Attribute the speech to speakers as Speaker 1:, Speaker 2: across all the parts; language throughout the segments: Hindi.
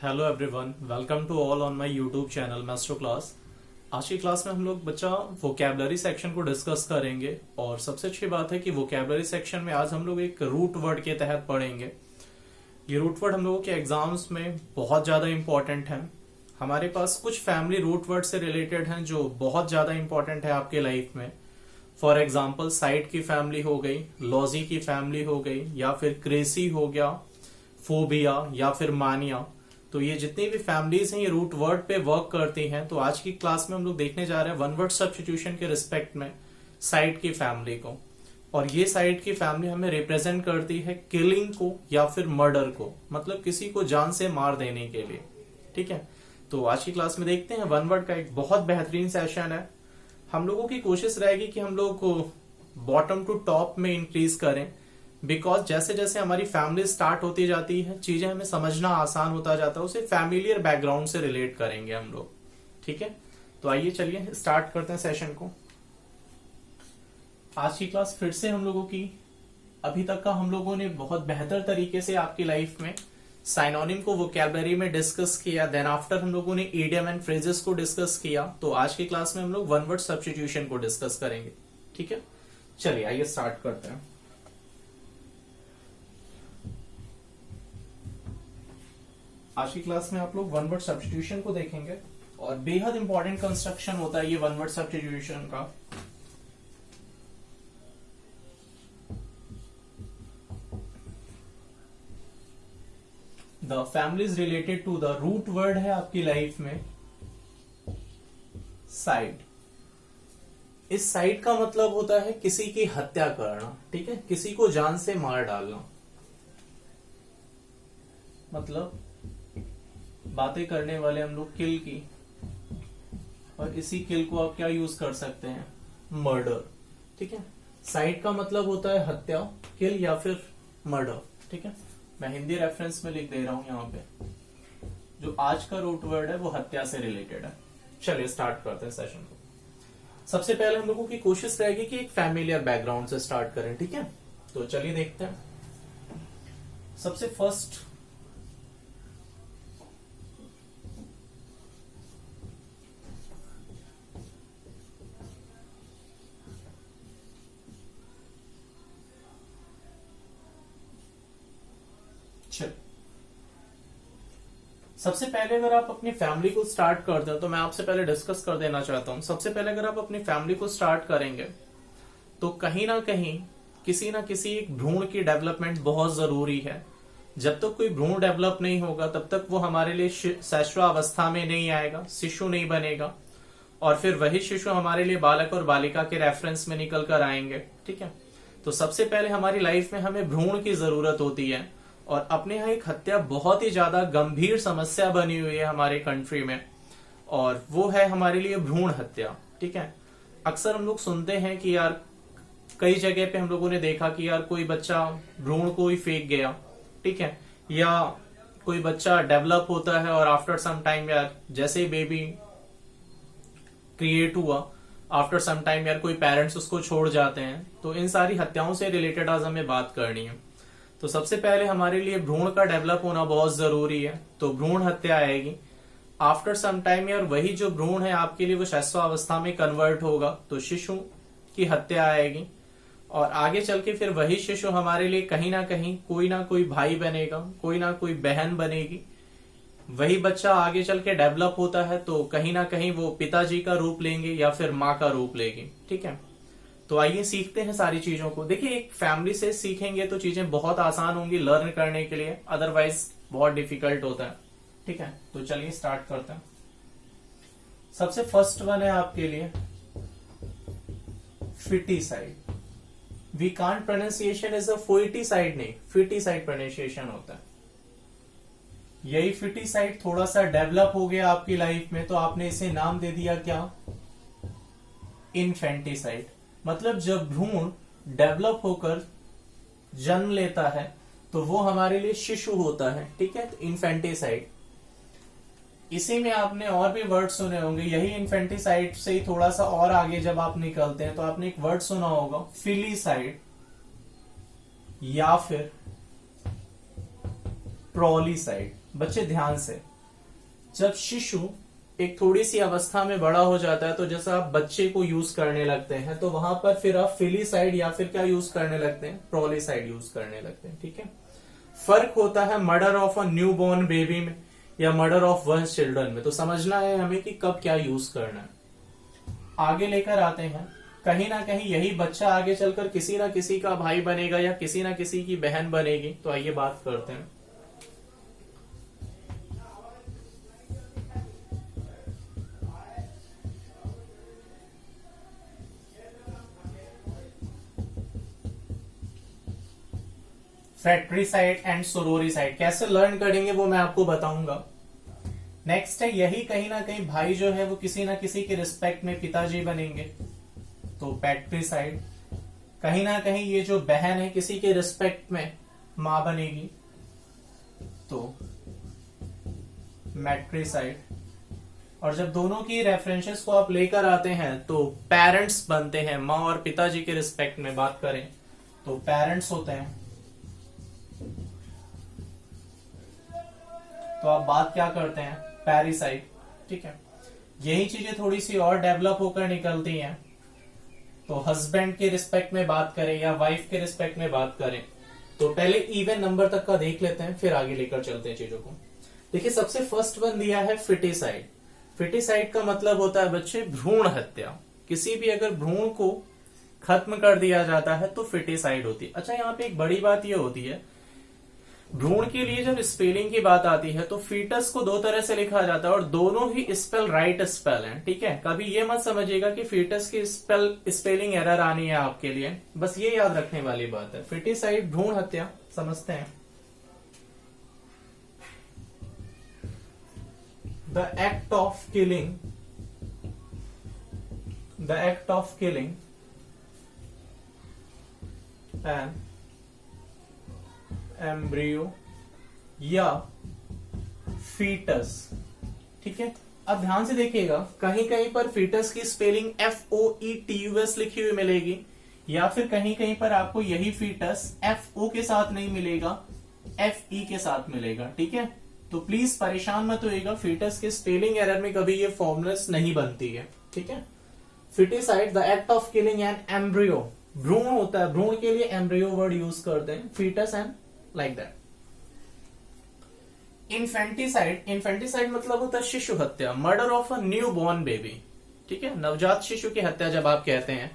Speaker 1: Hello everyone, welcome to all on my YouTube channel master class. आज की क्लास में हम लोग बच्चा वोकैबुलरी सेक्शन को डिस्कस करेंगे और सबसे अच्छी बात है कि वोकैबुलरी सेक्शन में आज हम लोग एक रूट वर्ड के तहत पढ़ेंगे। ये रूट वर्ड हम लोगों के एग्जाम्स में बहुत ज्यादा इंपॉर्टेंट है। हमारे पास कुछ फैमिली रूट वर्ड से रिलेटेड हैं जो बहुत ज्यादा इंपॉर्टेंट है आपके लाइफ में। फॉर एग्जाम्पल साइड की फैमिली हो गई, लॉजी की फैमिली हो गई, या फिर क्रेसी हो गया, फोबिया या फिर मानिया। तो ये जितनी भी फैमिलीज हैं ये रूट वर्ड पे वर्क करती हैं। तो आज की क्लास में हम लोग देखने जा रहे हैं वन वर्ड सब्स्टिट्यूशन के रिस्पेक्ट में साइड की फैमिली को। और ये साइड की फैमिली हमें रिप्रेजेंट करती है किलिंग को या फिर मर्डर को, मतलब किसी को जान से मार देने के लिए। ठीक है, तो आज की क्लास में देखते हैं वन वर्ड का एक बहुत बेहतरीन सेशन है। हम लोगों की कोशिश रहेगी कि हम लोग को बॉटम टू टॉप में इंक्रीज करें, बिकॉज जैसे जैसे हमारी फैमिली स्टार्ट होती जाती है चीजें हमें समझना आसान होता जाता है। उसे फैमिलियर बैकग्राउंड से रिलेट करेंगे हम लोग। ठीक है, तो आइए चलिए स्टार्ट करते हैं सेशन को। आज की क्लास फिर से हम लोगों की अभी तक का हम लोगों ने बहुत बेहतर तरीके से आपकी लाइफ में साइनोनिम को वोकैबुलरी में डिस्कस किया। देन आफ्टर हम लोगों ने ईडियम एंड फ्रेजेस को डिस्कस किया। तो आज की क्लास में हम लोग वन वर्ड सब्स्टिट्यूशन को डिस्कस करेंगे। ठीक है, चलिए आइए स्टार्ट करते हैं। आज की क्लास में आप लोग वन वर्ड सब्स्टिट्यूशन को देखेंगे और बेहद इंपॉर्टेंट कंस्ट्रक्शन होता है ये वन वर्ड सब्स्टिट्यूशन का। The family is related to the root word है आपकी लाइफ में साइड। इस साइड का मतलब होता है किसी की हत्या करना। ठीक है, किसी को जान से मार डालना। मतलब बातें करने वाले हम लोग किल की, और इसी किल को आप क्या यूज कर सकते हैं, मर्डर। ठीक है, साइड का मतलब होता है हत्या, किल या फिर मर्डर। ठीक है, मैं हिंदी रेफरेंस में लिख दे रहा हूं यहाँ पे। जो आज का रूट वर्ड है वो हत्या से रिलेटेड है। चलिए स्टार्ट करते हैं सेशन को। सबसे पहले हम लोगों की कोशिश रहेगी कि एक फैमिलियर बैकग्राउंड से स्टार्ट करें। ठीक है, तो चलिए देखते हैं। सबसे फर्स्ट सबसे पहले अगर आप अपनी फैमिली को स्टार्ट करते हो तो मैं आपसे पहले डिस्कस कर देना चाहता हूं। सबसे पहले अगर आप अपनी फैमिली को स्टार्ट करेंगे तो कहीं ना कहीं किसी ना किसी एक भ्रूण की डेवलपमेंट बहुत जरूरी है। जब तक कोई भ्रूण डेवलप नहीं होगा तब तक वो हमारे लिए शैशवावस्था में नहीं आएगा, शिशु नहीं बनेगा, और फिर वही शिशु हमारे लिए बालक और बालिका के रेफरेंस में निकल कर आएंगे। ठीक है, तो सबसे पहले हमारी लाइफ में हमें भ्रूण की जरूरत होती है। और अपने यहाँ एक हत्या बहुत ही ज्यादा गंभीर समस्या बनी हुई है हमारे कंट्री में, और वो है हमारे लिए भ्रूण हत्या। ठीक है, अक्सर हम लोग सुनते हैं कि यार कई जगह पे हम लोगों ने देखा कि यार कोई बच्चा भ्रूण को ही फेंक गया। ठीक है, या कोई बच्चा डेवलप होता है और आफ्टर सम टाइम यार जैसे ही बेबी क्रिएट हुआ, आफ्टर सम टाइम यार कोई पेरेंट्स उसको छोड़ जाते हैं। तो इन सारी हत्याओं से रिलेटेड आज हमें बात करनी है। तो सबसे पहले हमारे लिए भ्रूण का डेवलप होना बहुत जरूरी है। तो भ्रूण हत्या आएगी आफ्टर सम टाइम, और वही जो भ्रूण है आपके लिए वो शैशवावस्था में कन्वर्ट होगा तो शिशु की हत्या आएगी। और आगे चल के फिर वही शिशु हमारे लिए कहीं ना कोई भाई बनेगा, कोई ना कोई बहन बनेगी। वही बच्चा आगे चल के डेवलप होता है तो कहीं ना कहीं वो पिताजी का रूप लेंगे या फिर माँ का रूप लेगी। ठीक है, तो आइए सीखते हैं सारी चीजों को। देखिए, एक फैमिली से सीखेंगे तो चीजें बहुत आसान होंगी लर्न करने के लिए, अदरवाइज बहुत डिफिकल्ट होता है। ठीक है, तो चलिए स्टार्ट करते हैं। सबसे फर्स्ट वन है आपके लिए foeticide. We can't pronunciation is a foeticide, नहीं, फिटिसाइड प्रोनाउंसिएशन होता है। यही फिटिसाइड थोड़ा सा डेवलप हो गया आपकी लाइफ में तो आपने इसे नाम दे दिया क्या, इन्फेंटिसाइड। मतलब जब भ्रूण डेवलप होकर जन्म लेता है तो वो हमारे लिए शिशु होता है। ठीक है, तो इन्फेंटिसाइड। इसी में आपने और भी वर्ड सुने होंगे। यही इन्फेंटिसाइड से ही थोड़ा सा और आगे जब आप निकलते हैं तो आपने एक वर्ड सुना होगा फिलीसाइड या फिर प्रोलीसाइड। बच्चे ध्यान से, जब शिशु एक थोड़ी सी अवस्था में बड़ा हो जाता है तो जैसा आप बच्चे को यूज करने लगते हैं तो वहां पर फिर आप फिलीसाइड या फिर क्या यूज करने लगते हैं, प्रोलिसाइड यूज करने लगते हैं। ठीक है, फर्क होता है murder of a new born baby में या मर्डर ऑफ वन चिल्ड्रन में। तो समझना है हमें कि कब क्या यूज करना है। आगे लेकर आते हैं, कहीं ना कहीं यही बच्चा आगे चलकर किसी ना किसी का भाई बनेगा या किसी ना किसी की बहन बनेगी। तो आइए बात करते हैं। फ्रैट्रिसाइड एंड सोरोरिसाइड कैसे लर्न करेंगे वो मैं आपको बताऊंगा। नेक्स्ट है, यही कहीं ना कहीं भाई जो है वो किसी ना किसी के रिस्पेक्ट में पिताजी बनेंगे, तो पैट्रिसाइड। कहीं ना कहीं ये जो बहन है किसी के रिस्पेक्ट में मां बनेगी, तो मैट्रिसाइड। और जब दोनों की रेफरेंसेस को आप लेकर आते हैं तो पेरेंट्स बनते हैं, मां और पिताजी के रिस्पेक्ट में बात करें तो पेरेंट्स होते हैं। तो आप बात क्या करते हैं, पैरिसाइड। ठीक है, यही चीजें थोड़ी सी और डेवलप होकर निकलती हैं। तो हस्बैंड के रिस्पेक्ट में बात करें या वाइफ के रिस्पेक्ट में बात करें तो पहले इवन नंबर तक का देख लेते हैं, फिर आगे लेकर चलते हैं चीजों को। देखिए, सबसे फर्स्ट वन दिया है फिटिसाइड। फिटिसाइड का मतलब होता है बच्चे भ्रूण हत्या। किसी भी अगर भ्रूण को खत्म कर दिया जाता है तो फिटिसाइड होती है। अच्छा, यहाँ पे एक बड़ी बात यह होती है, भ्रूण के लिए जब स्पेलिंग की बात आती है तो फीटस को दो तरह से लिखा जाता है और दोनों ही स्पेल राइट स्पेल हैं। ठीक है, कभी ये मत समझिएगा कि फीटस की स्पेलिंग एरर आनी है आपके लिए, बस ये याद रखने वाली बात है। फिटिसाइड भ्रूण हत्या समझते हैं। The act of killing an embryo या फीटस। ठीक है, अब ध्यान से देखिएगा, कहीं कहीं पर फीटस की स्पेलिंग FOETUS लिखी हुई मिलेगी या फिर कहीं कहीं पर आपको यही फीटस FO के साथ नहीं मिलेगा, FE के साथ मिलेगा। ठीक है, तो प्लीज परेशान मत होइएगा, फीटस के स्पेलिंग एरर में कभी ये फॉर्मुलास नहीं बनती है। ठीक है, foeticide the act of killing an embryo, भ्रूण होता है, भ्रूण के लिए एम्ब्रियो वर्ड यूज करते हैं, foetus and like that. Infanticide मतलब होता है शिशु हत्या, murder of a new born baby. ठीक है, नवजात शिशु की हत्या जब आप कहते हैं।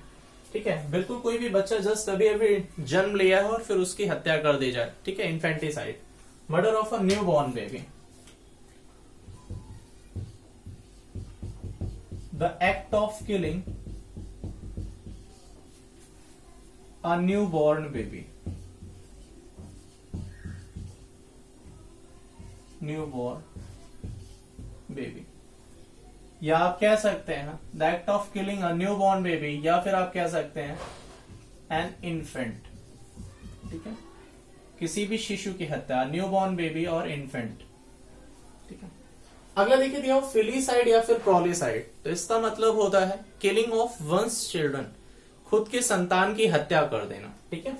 Speaker 1: ठीक है, बिल्कुल कोई भी बच्चा जस्ट अभी अभी जन्म लिया है और फिर उसकी हत्या कर दी जाए। ठीक है, infanticide, murder of a new born baby. The act of killing a new born baby, new born baby, या आप कह सकते हैं the act of killing a new born baby, या फिर आप कह सकते हैं एन इन्फेंट। ठीक है, किसी भी शिशु की हत्या, न्यू बॉर्न बेबी और इन्फेंट। ठीक है, अगला देखिए दिया फिलीसाइड या फिर प्रोलिसाइड। तो इसका मतलब होता है किलिंग ऑफ वंस चिल्ड्रन, खुद के संतान की हत्या कर देना। ठीक है,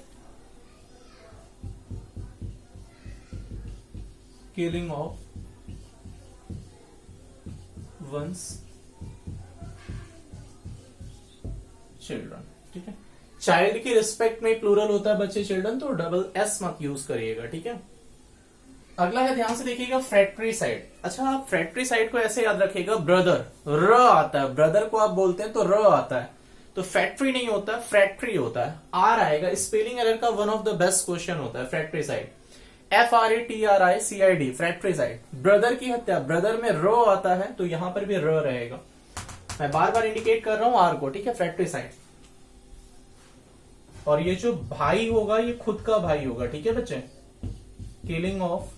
Speaker 1: किलिंग ऑफ वंस चिल्ड्रन। ठीक है, चाइल्ड की रिस्पेक्ट में प्लूरल होता है बच्चे चिल्ड्रन, तो डबल एस मत यूज करिएगा। ठीक है, अगला है, ध्यान से देखिएगा, फ्रैट्रिसाइड। अच्छा, आप फ्रैट्रिसाइड को ऐसे याद रखिएगा, ब्रदर, र आता है, ब्रदर को आप बोलते हैं तो र आता है, तो फैक्ट्री नहीं होता, फ्रैक्ट्री होता है, आर आएगा। स्पेलिंग एरर का one of the best question होता है फ्रैट्रिसाइड, FRATRICID, फ्रैट्रिसाइड। ब्रदर की हत्या, ब्रदर में र आता है तो यहां पर भी र रहेगा। मैं बार बार इंडिकेट कर रहा हूं आर को। ठीक है, फ्रैट्रिसाइड। और ये जो भाई होगा ये खुद का भाई होगा। ठीक है बच्चे, किलिंग ऑफ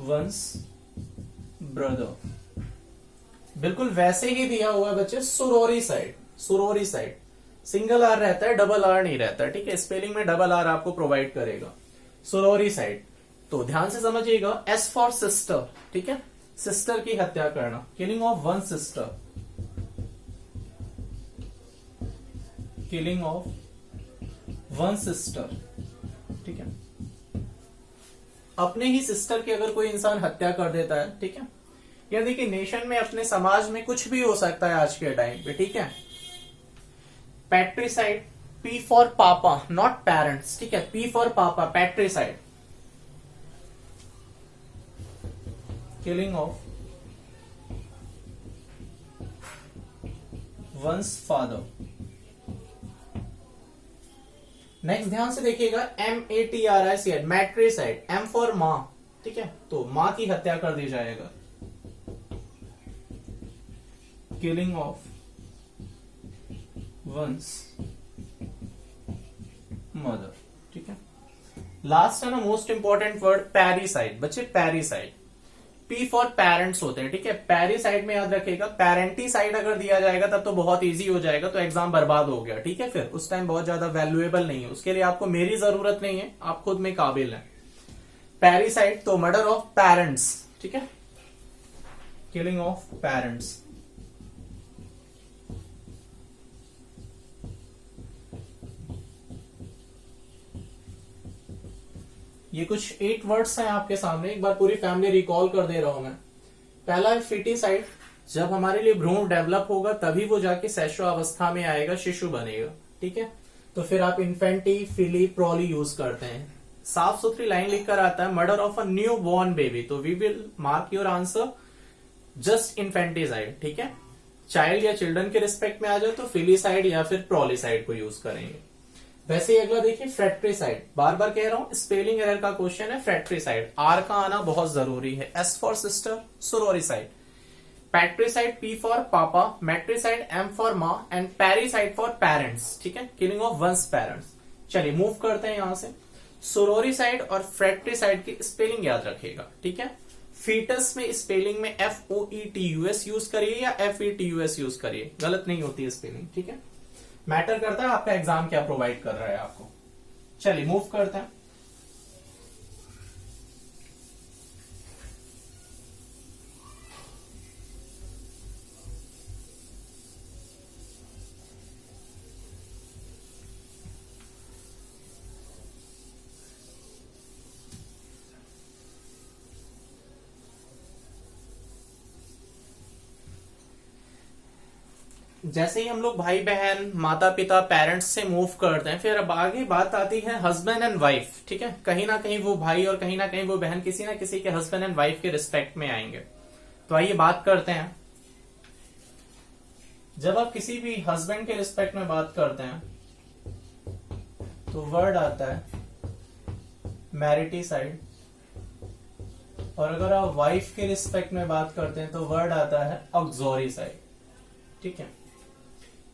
Speaker 1: वंस ब्रदर। बिल्कुल वैसे ही दिया हुआ है बच्चे सुरोरिसाइड। सुरोरिसाइड सिंगल आर रहता है, डबल आर नहीं रहता। ठीक है, स्पेलिंग में डबल आर आपको प्रोवाइड करेगा। सुरोरिसाइड, तो ध्यान से समझिएगा, एस फॉर सिस्टर। ठीक है, सिस्टर की हत्या करना, killing of one sister, killing of one sister. ठीक है, अपने ही सिस्टर की अगर कोई इंसान हत्या कर देता है, ठीक है, या देखिए नेशन में, अपने समाज में कुछ भी हो सकता है आज के टाइम पे, ठीक है। Patricide, P for papa, not parents, ठीक है, P for papa, patricide, killing of one's father. Next ध्यान से देखिएगा, MATRICID, मैट्रिसाइड, M फॉर मां, ठीक है, तो मां की हत्या कर दी जाएगा, किलिंग ऑफ वंस मदर, ठीक है। लास्ट है ना मोस्ट इंपॉर्टेंट वर्ड, पैरिसाइड। बच्चे पैरिसाइड, पी फॉर पेरेंट्स होते हैं, ठीक है, पैरिसाइड में याद रखिएगा, पेरेंटिसाइड अगर दिया जाएगा तब तो बहुत इजी हो जाएगा, तो एग्जाम बर्बाद हो गया, ठीक है, फिर उस टाइम बहुत ज्यादा वैल्यूएबल नहीं है, उसके लिए आपको मेरी जरूरत नहीं है, आप खुद में काबिल हैं। पैरिसाइड तो मर्डर ऑफ पेरेंट्स, ठीक है, किलिंग ऑफ पेरेंट्स। ये कुछ 8 वर्ड्स हैं आपके सामने, एक बार पूरी फैमिली रिकॉल कर दे रहा हूं मैं। पहला है फिटिसाइड, जब हमारे लिए भ्रूण डेवलप होगा तभी वो जाके शैशवावस्था में आएगा, शिशु बनेगा, ठीक है, तो फिर आप इन्फेंटी, फिली, प्रोली यूज करते हैं। साफ सुथरी लाइन लिखकर आता है, murder of a new born baby, तो we will mark your answer just infanticide, ठीक है। चाइल्ड या चिल्ड्रन के रिस्पेक्ट में आ जाए तो फिलिसाइड या फिर प्रोलिसाइड को यूज करेंगे। वैसे ही अगला देखिए फ्रेट्रिसाइड, बार बार कह रहा हूं स्पेलिंग एरर का क्वेश्चन है, फ्रेट्रिसाइड, आर का आना बहुत जरूरी है, S for sister, sororicide. Patricide, P for papa, matricide, M for माँ, एंड पैरिसाइड फॉर पेरेंट्स, ठीक है, किलिंग ऑफ वंस पेरेंट्स। चलिए मूव करते हैं यहां से। सोरोरिसाइड और फ्रेट्रिसाइड की स्पेलिंग याद रखिएगा, ठीक है। फीटस में स्पेलिंग में FOETUS यूज करिए या FETUS यूज करिए, गलत नहीं होती है स्पेलिंग, ठीक है। मैटर करता है आपका एग्जाम क्या प्रोवाइड कर रहा है आपको। चलिए मूव करते हैं। जैसे ही हम लोग भाई बहन, माता पिता, पेरेंट्स से मूव करते हैं, फिर अब आगे बात आती है हस्बैंड एंड वाइफ, ठीक है। कहीं ना कहीं वो भाई और कहीं ना कहीं वो बहन किसी ना किसी के हस्बैंड एंड वाइफ के रिस्पेक्ट में आएंगे। तो आइए बात करते हैं। जब आप किसी भी हस्बैंड के रिस्पेक्ट में बात करते हैं तो वर्ड आता है मैरिटिसाइड, और अगर आप वाइफ के रिस्पेक्ट में बात करते हैं तो वर्ड आता है ऑक्सोरिसाइड, ठीक है।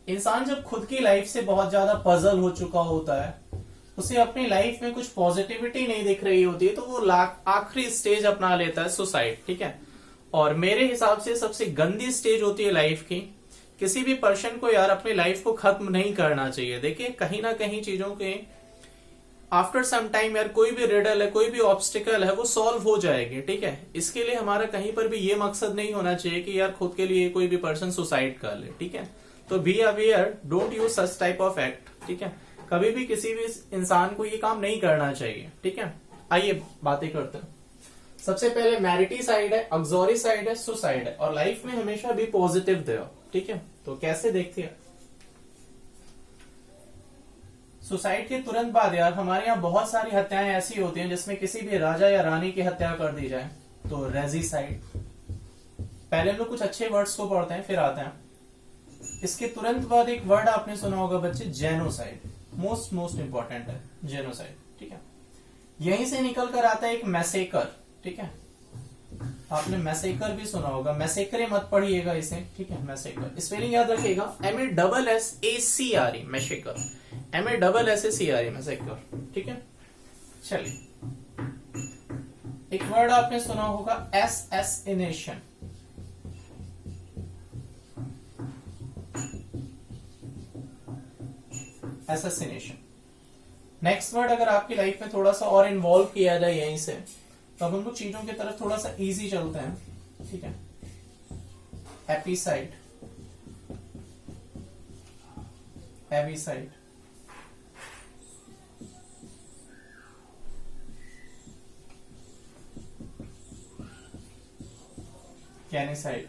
Speaker 1: इंसान जब खुद की लाइफ से बहुत ज्यादा पजल हो चुका होता है, उसे अपनी लाइफ में कुछ पॉजिटिविटी नहीं दिख रही होती है, तो वो आखिरी स्टेज अपना लेता है सुसाइड, ठीक है। और मेरे हिसाब से सबसे गंदी स्टेज होती है लाइफ की। किसी भी पर्सन को यार अपनी लाइफ को खत्म नहीं करना चाहिए। देखिए कहीं ना कहीं चीजों के आफ्टर सम टाइम यार कोई भी रिडल है, कोई भी ऑब्स्टिकल है, वो सॉल्व हो जाएगी, ठीक है। इसके लिए हमारा कहीं पर भी ये मकसद नहीं होना चाहिए कि यार खुद के लिए कोई भी पर्सन सुसाइड कर ले, ठीक है। तो be aware, don't use such type of act, ठीक है। कभी भी किसी भी इंसान को ये काम नहीं करना चाहिए, ठीक है। आइए बातें करते हैं। सबसे पहले मैरिटिसाइड है, ऑक्सोरिसाइड है, सुसाइड है, और लाइफ में हमेशा भी पॉजिटिव दो, ठीक है। तो कैसे देखते हैं, सुसाइड के तुरंत बाद यार हमारे यहाँ बहुत सारी हत्याएं ऐसी होती हैं जिसमें किसी भी राजा या रानी की हत्या कर दी जाए, तो रेजिसाइड। पहले हम लोग कुछ अच्छे वर्ड्स को पढ़ते हैं फिर आते हैं। इसके तुरंत बाद एक वर्ड आपने सुना होगा बच्चे, जेनोसाइड, मोस्ट इंपॉर्टेंट है जेनोसाइड, ठीक है। यहीं से निकल कर आता है एक मैसेकर, ठीक है। आपने मैसेकर भी सुना होगा, मैसेकरे मत पढ़िएगा इसे, ठीक है। मैसेकर स्पेलिंग याद रखिएगा, MASSACRE, मैसेकर, MASSACRE, मैसेकर, ठीक है। चलिए एक वर्ड आपने सुना होगा, एसेसिनेशन, एसेसिनेशन। नेक्स्ट वर्ड अगर आपकी लाइफ में थोड़ा सा और इन्वॉल्व किया जाए यहीं से, तो अब हम लोग चीजों की तरफ थोड़ा सा इजी चलते हैं, ठीक है। एपिसाइड, एविसाइड, कैनिसाइड।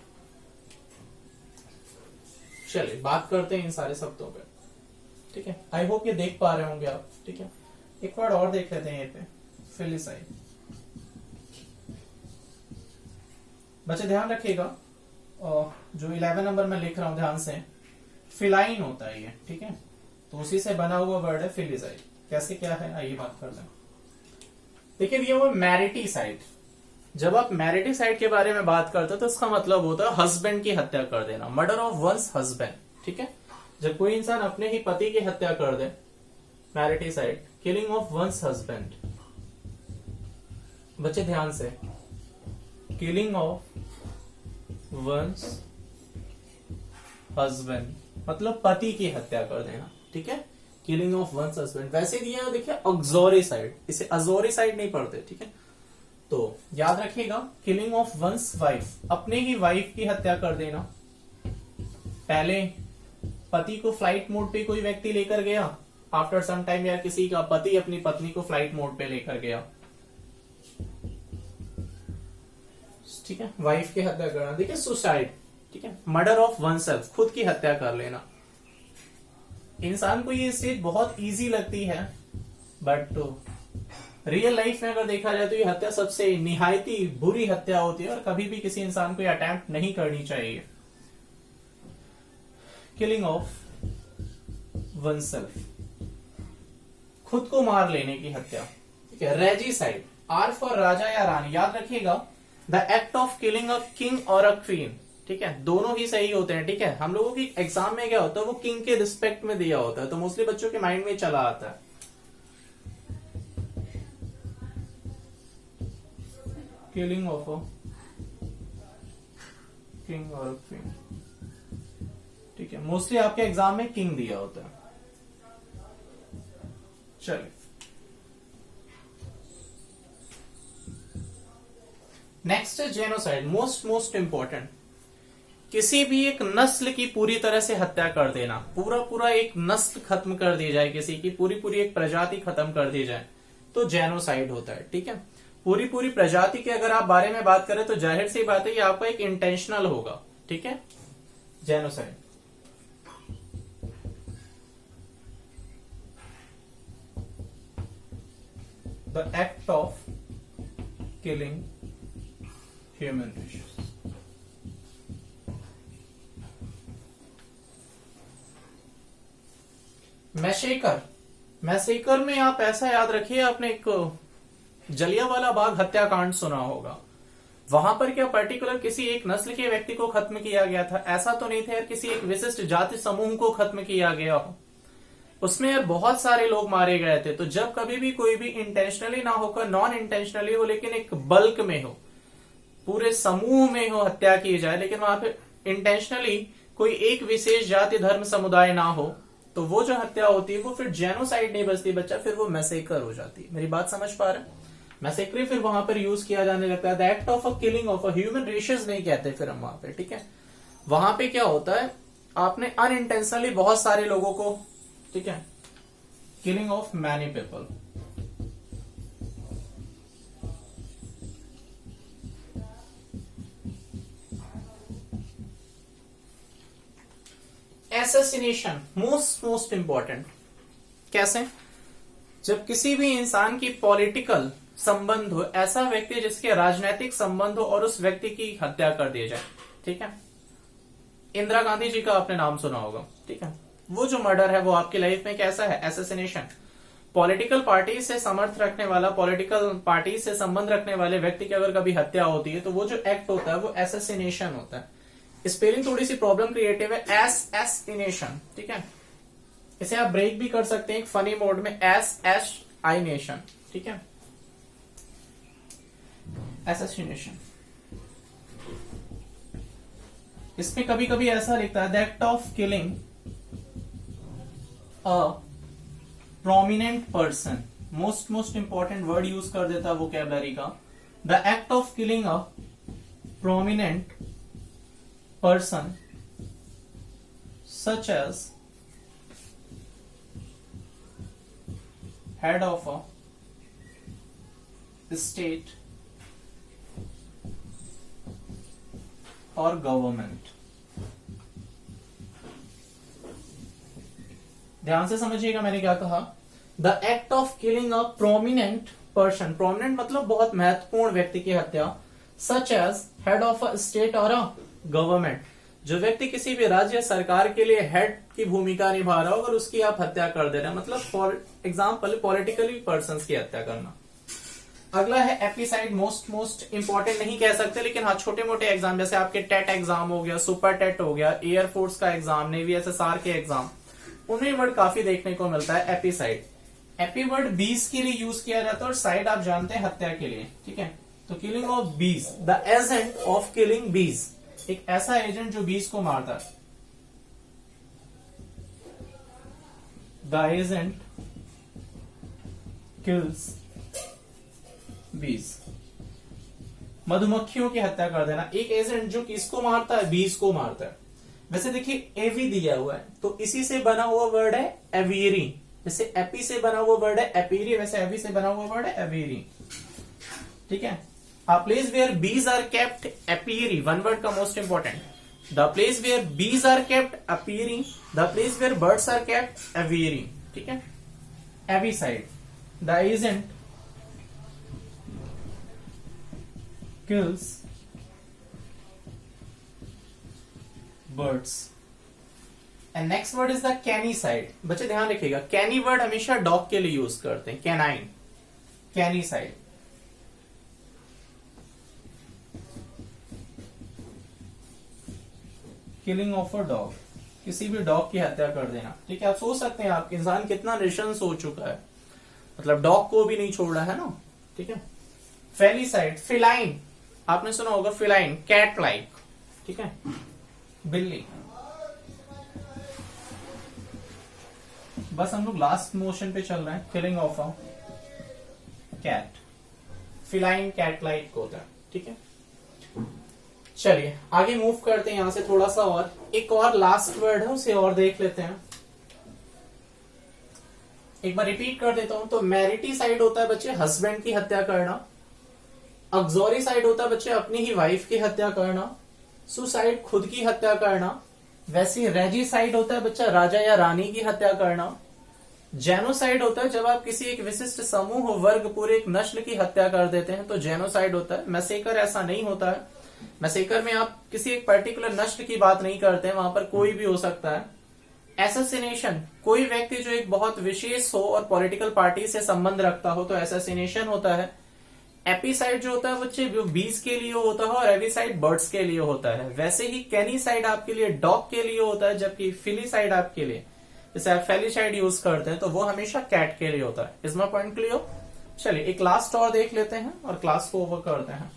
Speaker 1: चलिए बात करते हैं इन सारे शब्दों पे, ठीक है। आई होप ये देख पा रहे होंगे आप, ठीक है। एक वर्ड और देख लेते हैं ये पे, फिलिसाइड। बच्चे ध्यान रखिएगा, जो 11 नंबर में लिख रहा हूं ध्यान से, फिलाइन होता है ये, ठीक है। तो उसी से बना हुआ वर्ड है फिलिसाइड। कैसे क्या है आइए बात कर लें। देखिए ये वो मैरिटिसाइड। जब आप मैरिटिसाइड के बारे में बात करते हो तो इसका मतलब होता है हस्बैंड की हत्या कर देना, मर्डर ऑफ वंस हस्बैंड, ठीक है। जब कोई इंसान अपने ही पति की हत्या कर दे, मैरिटिसाइड, किलिंग ऑफ वंस हस्बैंड। बच्चे ध्यान से, किलिंग ऑफ वंस हस्बैंड मतलब पति की हत्या कर देना, ठीक है। Killing of one's husband. वैसे दिया देखिए ऑक्सोरिसाइड, इसे अजोरिसाइड नहीं पढ़ते, ठीक है। तो याद रखिएगा, किलिंग ऑफ वंस वाइफ, अपने ही वाइफ की हत्या कर देना। पहले पति को फ्लाइट मोड पे कोई व्यक्ति लेकर गया, आफ्टर सम टाइम, या किसी का पति अपनी पत्नी को फ्लाइट मोड पे लेकर गया, ठीक है। वाइफ की हत्या करना, देखिए सुसाइड, ठीक है। मर्डर ऑफ वन सेल्फ, खुद की हत्या कर लेना। इंसान को ये स्टेज बहुत इजी लगती है, बट रियल लाइफ में अगर देखा जाए तो ये हत्या सबसे निहायती बुरी हत्या होती है और कभी भी किसी इंसान को ये अटेम्प्ट नहीं करनी चाहिए। किलिंग ऑफ वन सेल्फ, खुद को मार लेने की हत्या, ठीक है। रेजिसाइड, आर फॉर राजा या रानी। याद रखिएगा, the act of killing a king और अ क्वीन, ठीक है। दोनों ही सही होते हैं, ठीक है। हम लोगों की एग्जाम में क्या होता है, वो किंग के रिस्पेक्ट में दिया होता है, तो मोस्टली बच्चों के माइंड में चला आता है। किलिंग ऑफ अ किंग और क्वीन, ठीक है। मोस्टली आपके एग्जाम में किंग दिया होता है। चलिए नेक्स्ट है जेनोसाइड, मोस्ट इंपॉर्टेंट। किसी भी एक नस्ल की पूरी तरह से हत्या कर देना, पूरा एक नस्ल खत्म कर दी जाए, किसी की पूरी एक प्रजाति खत्म कर दी जाए, तो जेनोसाइड होता है, ठीक है। पूरी प्रजाति के अगर आप बारे में बात करें तो जाहिर सी बात है कि आपका एक इंटेंशनल होगा, ठीक है। Genocide, the act of killing human rashes. Massacre में आप ऐसा याद रखिए, आपने एक जलियांवाला बाग हत्याकांड सुना होगा। वहां पर क्या पर्टिकुलर किसी एक नस्ल के व्यक्ति को खत्म किया गया था? ऐसा तो नहीं था यार किसी एक विशिष्ट जाति समूह को खत्म किया गया हो। उसमें यार बहुत सारे लोग मारे गए थे। तो जब कभी भी कोई भी इंटेंशनली ना होकर नॉन इंटेंशनली हो, लेकिन एक बल्क में हो, पूरे समूह में हो हत्या की जाए, लेकिन वहां पे इंटेंशनली कोई एक विशेष जाति धर्म समुदाय ना हो, तो वो जो हत्या होती है वो फिर जेनोसाइड नहीं बचती बच्चा, फिर वो मैसेकर हो जाती है। मेरी बात समझ पा रहे हैं? मैसेकर फिर वहां पर यूज किया जाने लगता है। The act of a killing of a human rashes नहीं कहते फिर हम वहां पे, ठीक है। वहां पे क्या होता है, आपने अनइंटेंशनली बहुत सारे लोगों को, ठीक है, killing of many people. Assassination, most important. कैसे? जब किसी भी इंसान की पॉलिटिकल संबंध हो, ऐसा व्यक्ति जिसके राजनीतिक संबंध हो और उस व्यक्ति की हत्या कर दी जाए, ठीक है। इंदिरा गांधी जी का आपने नाम सुना होगा, ठीक है। वो जो मर्डर है वो आपकी लाइफ में कैसा है? एसेसिनेशन। पॉलिटिकल पार्टी से समर्थ रखने वाला, पॉलिटिकल पार्टी से संबंध रखने वाले व्यक्ति की अगर कभी हत्या होती है तो वो जो एक्ट होता है वो एसेसिनेशन होता है। स्पेलिंग थोड़ी सी प्रॉब्लम क्रिएटिव है, एसेसिनेशन, ठीक है। इसे आप ब्रेक भी कर सकते हैं एक फनी मोड में, एसेसिनेशन, ठीक है। एसेसिनेशन। इसमें कभी कभी ऐसा लिखता है, the act of killing a prominent person. Most important word use कर देता है वोकैबुलरी का। The act of killing a prominent person such as head of a state, और गवर्नमेंट। ध्यान से समझिएगा मैंने क्या कहा। The act of killing a prominent person, prominent मतलब बहुत महत्वपूर्ण व्यक्ति की हत्या, such as head of a state और अ गवर्नमेंट, जो व्यक्ति किसी भी राज्य या सरकार के लिए हेड की भूमिका निभा रहा हो और उसकी आप हत्या कर दे रहे हैं, मतलब फॉर एग्जाम्पल पॉलिटिकली पर्सन की हत्या करना। अगला है एपिसाइड, मोस्ट इंपॉर्टेंट नहीं कह सकते, लेकिन हाँ छोटे मोटे एग्जाम जैसे आपके टेट एग्जाम हो गया, सुपर टेट हो गया, एयरफोर्स का एग्जाम, नेवी एसएसआर के एग्जाम, उनमें वर्ड काफी देखने को मिलता है एपिसाइड। एपी वर्ड बीस के लिए यूज किया जाता है और साइड आप जानते हैं हत्या के लिए, ठीक है। तो किलिंग ऑफ बीस, द एजेंट ऑफ किलिंग बीस, एक ऐसा एजेंट जो बीस को मारता है। द एजेंट किल्स बीस, मधुमक्खियों की हत्या कर देना। एक एजेंट जो किसको मारता है, बीस को मारता है। वैसे देखिए एवी दिया हुआ है तो इसी से बना हुआ वर्ड है एवीरी, जैसे एपी से बना हुआ वर्ड है एपीरी, वैसे एवी से बना हुआ वर्ड है एवीरी, ठीक है। A place where bees are kept apiary, one word का most important, the place where bees are kept apiary, the place where birds are kept aviary, ठीक है। Avicide, the agent kills birds, and next word is the canicide। बच्चे ध्यान रखिएगा, कैनी वर्ड हमेशा डॉग के लिए यूज करते हैं, canine, canicide. Killing of a dog, किसी भी डॉग की हत्या कर देना, ठीक है। आप सोच सकते हैं आप इंसान कितना निशंस हो चुका है, मतलब डॉग को भी नहीं छोड़ा है ना, ठीक है। फेलिसाइड, फिलाइन, आपने सुना होगा फिलाइन, कैट लाइक, ठीक है, बिल्ली। बस हम लोग लास्ट मोशन पे चल रहे हैं, killing of a cat, feline cat like होता है, ठीक है। चलिए आगे मूव करते हैं यहां से थोड़ा सा, और एक और लास्ट वर्ड है उसे और देख लेते हैं। एक बार रिपीट कर देता हूं, तो मैरिटीसाइड होता है बच्चे हस्बैंड की हत्या करना, ऑक्सोरीसाइड होता है बच्चे अपनी ही वाइफ की हत्या करना, सुसाइड खुद की हत्या करना, वैसे रेजिसाइड होता है बच्चा राजा या रानी की हत्या करना, जेनोसाइड होता है जब आप किसी एक विशिष्ट समूह वर्ग पूरे एक नस्ल की हत्या कर देते हैं तो जेनोसाइड होता है। मैसेकर ऐसा नहीं होता है, मैसेकर में आप किसी एक पर्टिकुलर नस्ल की बात नहीं करते हैं, वहां पर कोई भी हो सकता है। एसेसिनेशन, कोई व्यक्ति जो एक बहुत विशेष हो और पॉलिटिकल पार्टी से संबंध रखता हो तो एसेसिनेशन होता है। एपिसाइड जो होता है बच्चे वो बीस के लिए होता है और एविसाइड बर्ड्स के लिए होता है। वैसे ही कैनीसाइड आपके लिए डॉग के लिए होता है, जबकि फिलीसाइड आपके लिए, जैसे आप फेलिसाइड यूज करते हैं तो वो हमेशा कैट के लिए होता है। Is my point clear? चलिए एक लास्ट और देख लेते हैं और क्लास को ओवर करते हैं।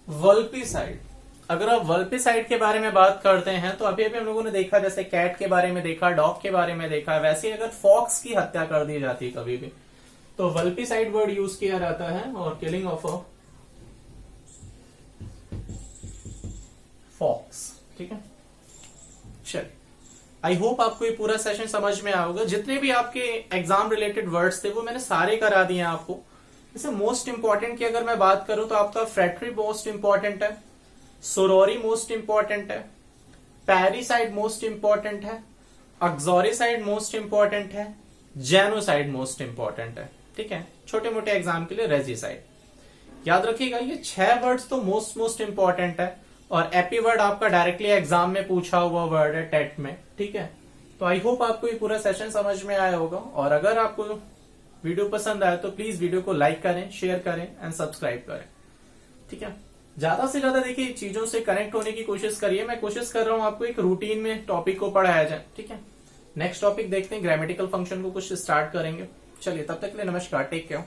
Speaker 1: वल्पिसाइड, अगर आप वल्पिसाइड के बारे में बात करते हैं तो अभी अभी हम लोगों ने देखा, जैसे कैट के बारे में देखा, डॉग के बारे में देखा, वैसे ही अगर फॉक्स की हत्या कर दी जाती है कभी भी तो वल्पिसाइड वर्ड यूज किया जाता है और किलिंग ऑफ अ फॉक्स, ठीक है। चलिए आई होप आपको ये पूरा सेशन समझ में आया होगा। जितने भी आपके एग्जाम रिलेटेड वर्ड्स थे वो मैंने सारे करा दिए हैं आपको। जैसे मोस्ट इंपॉर्टेंट की अगर मैं बात करूं तो आपका फ्रेटरी मोस्ट इंपॉर्टेंट है, सोरोरी मोस्ट इंपॉर्टेंट है, पैरिसाइड मोस्ट इंपॉर्टेंट है, ऑक्सोरिसाइड मोस्ट इंपॉर्टेंट है, जेनोसाइड मोस्ट इंपॉर्टेंट है, ठीक है। छोटे मोटे एग्जाम के लिए रेजिसाइड याद रखिएगा। ये 6 वर्ड्स तो मोस्ट इंपॉर्टेंट है और एपी वर्ड आपका डायरेक्टली एग्जाम में पूछा हुआ वर्ड है टेट में, ठीक है। तो आई होप आपको ये पूरा सेशन समझ में आया होगा और अगर आपको वीडियो पसंद आए तो प्लीज वीडियो को लाइक करें, शेयर करें एंड सब्सक्राइब करें, ठीक है। ज्यादा से ज्यादा देखिए चीजों से कनेक्ट होने की कोशिश करिए। मैं कोशिश कर रहा हूं आपको एक रूटीन में टॉपिक को पढ़ाया जाए, ठीक है। नेक्स्ट टॉपिक देखते हैं, ग्रामेटिकल फंक्शन को कुछ स्टार्ट करेंगे। चलिए तब तक के लिए नमस्कार, टेक केयर।